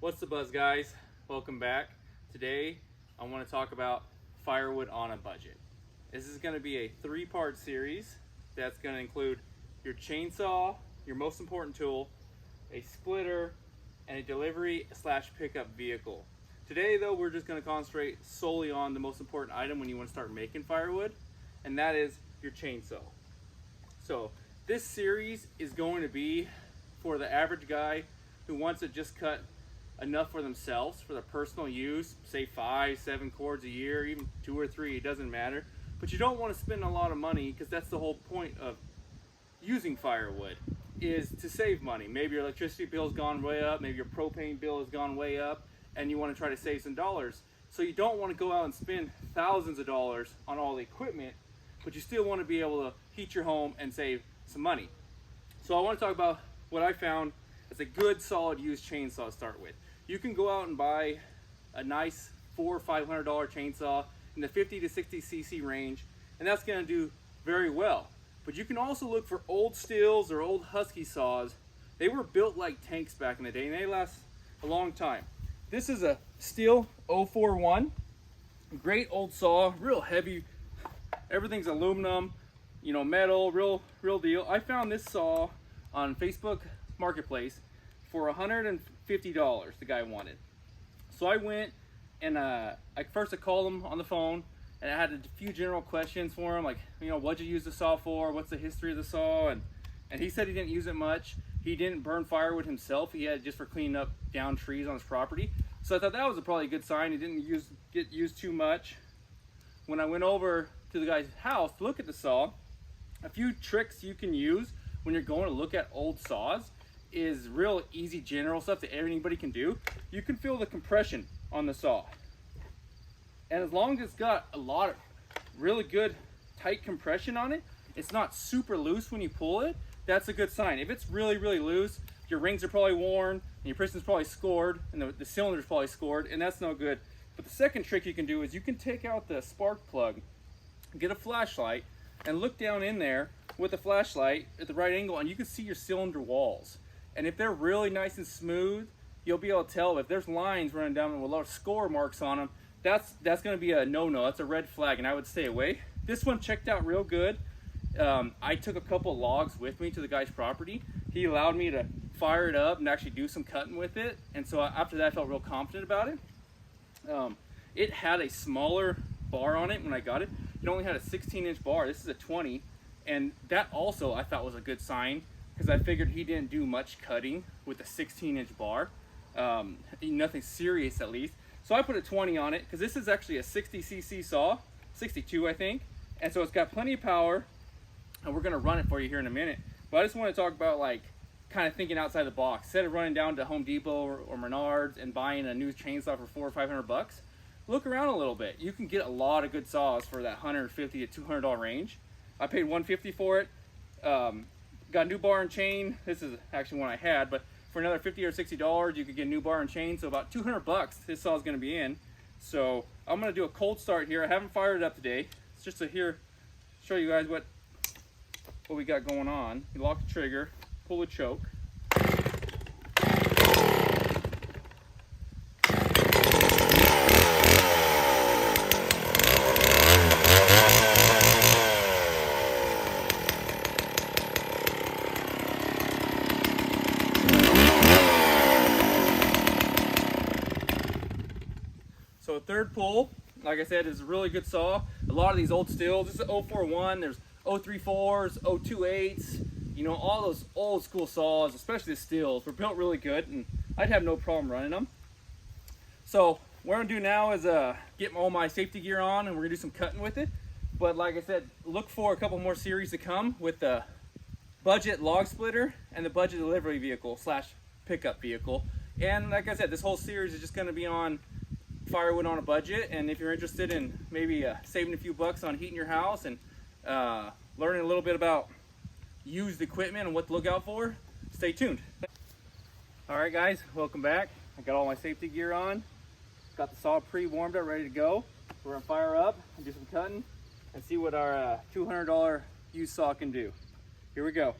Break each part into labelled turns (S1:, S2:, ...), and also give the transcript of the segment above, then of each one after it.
S1: What's the buzz, guys? Welcome back. Today I want to talk about firewood on a budget. This is going to be a three-part series that's going to include your chainsaw, your most important tool, a splitter, and a delivery / pickup vehicle. Today though, we're just going to concentrate solely on the most important item when you want to start making firewood, and that is your chainsaw. So this series is going to be for the average guy who wants to just cut enough for themselves for their personal use, say 5-7 cords a year, even 2 or 3, it doesn't matter. But you don't want to spend a lot of money, because that's the whole point of using firewood, is to save money. Maybe your electricity bill has gone way up, maybe your propane bill has gone way up, and you want to try to save some dollars. So you don't want to go out and spend thousands of dollars on all the equipment, but you still want to be able to heat your home and save some money. So I want to talk about what I found as a good solid used chainsaw to start with. You can go out and buy a nice $400 or $500 chainsaw in the 50 to 60 cc range, and that's going to do very well. But you can also look for old Stills or old Husky saws. They were built like tanks back in the day, and they last a long time. This is a Stihl 041, great old saw, real heavy. Everything's aluminum, you know, metal, real deal. I found this saw on Facebook Marketplace for $150. The guy wanted. So I went and I called him on the phone, and I had a few general questions for him, like, you know, what'd you use the saw for? What's the history of the saw? And he said he didn't use it much. He didn't burn firewood himself. He had it just for cleaning up down trees on his property. So I thought that was probably a good sign. He didn't get used too much. When I went over to the guy's house to look at the saw, a few tricks you can use when you're going to look at old saws is real easy general stuff that anybody can do. You can feel the compression on the saw, and as long as it's got a lot of really good tight compression on it, it's not super loose when you pull it, that's a good sign. If it's really loose, your rings are probably worn and your piston's probably scored and the cylinder's probably scored, and that's no good. But the second trick you can do is you can take out the spark plug, get a flashlight, and look down in there with the flashlight at the right angle, and you can see your cylinder walls. And if they're really nice and smooth, you'll be able to tell. If there's lines running down with a lot of score marks on them, that's going to be a no-no. That's a red flag, and I would stay away. This one checked out real good. I took a couple logs with me to the guy's property. He allowed me to fire it up and actually do some cutting with it, and so after that I felt real confident about it. It had a smaller bar on it when I got it. It only had a 16-inch bar. This is a 20, and that also I thought was a good sign, because I figured he didn't do much cutting with a 16-inch bar, nothing serious at least. So I put a 20 on it, because this is actually a 60 cc saw, 62 I think, and so it's got plenty of power, and we're going to run it for you here in a minute. But I just want to talk about, like, kind of thinking outside the box. Instead of running down to Home Depot or Menards and buying a new chainsaw for $400 or $500, look around a little bit. You can get a lot of good saws for that $150 to $200 range. I paid $150 for it. Got a new bar and chain. This is actually one I had, but for another $50 or $60, you could get a new bar and chain. So about $200 this saw is going to be in. So I'm going to do a cold start here. I haven't fired it up today. It's just to show you guys what we got going on. You lock the trigger, pull the choke. So a third pull, like I said, is a really good saw. A lot of these old Stihls, this is 041, there's 034s, 028s, you know, all those old school saws, especially the Stihls, were built really good, and I'd have no problem running them. So what I'm gonna do now is get all my safety gear on, and we're gonna do some cutting with it. But like I said, look for a couple more series to come with the budget log splitter and the budget delivery vehicle / pickup vehicle. And like I said, this whole series is just gonna be on firewood on a budget, and if you're interested in maybe saving a few bucks on heating your house and learning a little bit about used equipment and what to look out for, stay tuned. All right guys, welcome back. I got all my safety gear on, got the saw pre-warmed up, ready to go. We're gonna fire up and do some cutting and see what our $200 used saw can do. Here we go.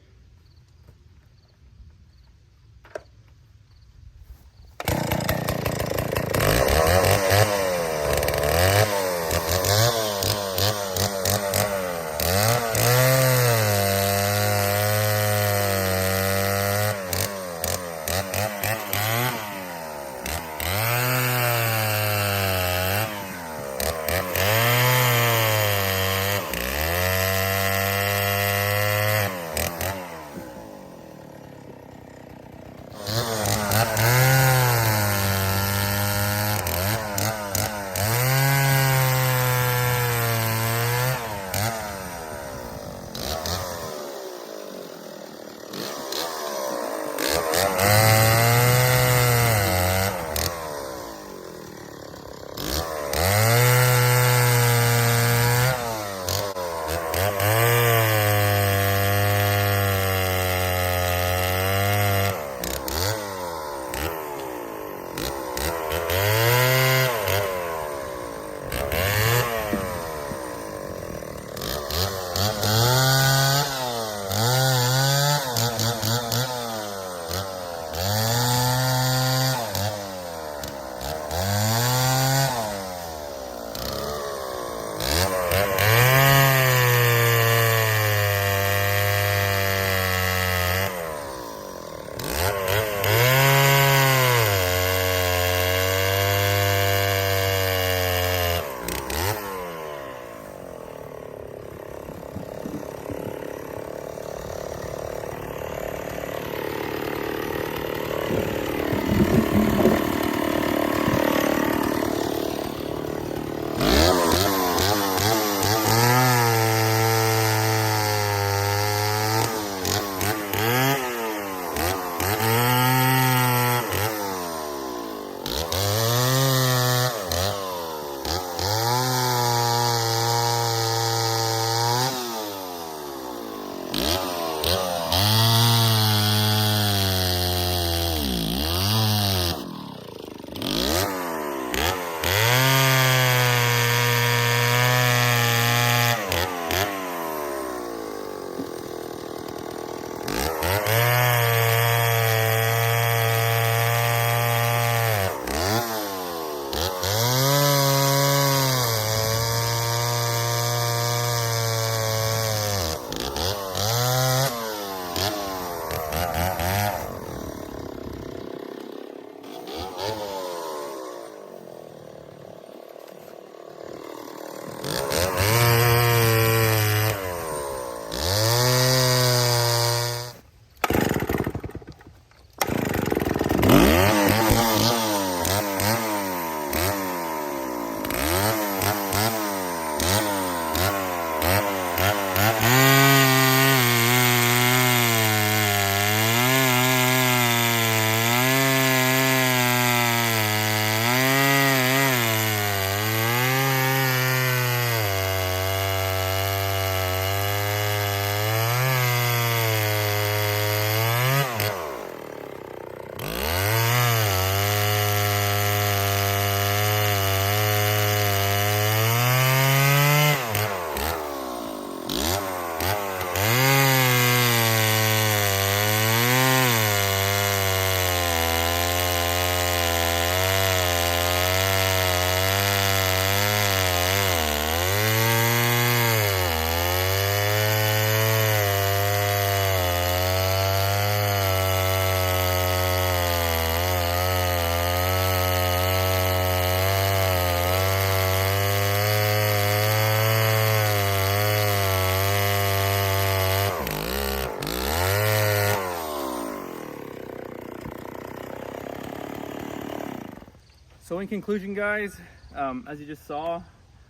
S1: So in conclusion, guys, as you just saw,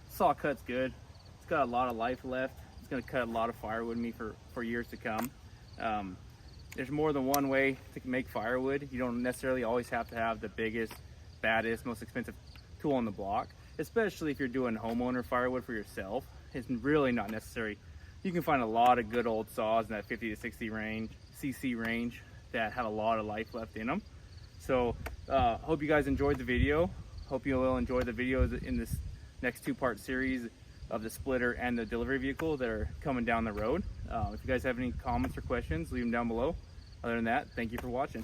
S1: saw cut's good. It's got a lot of life left. It's going to cut a lot of firewood me for years to come. There's more than one way to make firewood. You don't necessarily always have to have the biggest, baddest, most expensive tool on the block, especially if you're doing homeowner firewood for yourself. It's really not necessary. You can find a lot of good old saws in that 50 to 60 range, cc range, that have a lot of life left in them. So hope you guys enjoyed the video. Hope you will enjoy the videos in this next two-part series of the splitter and the delivery vehicle that are coming down the road. If you guys have any comments or questions, leave them down below. Other than that, thank you for watching.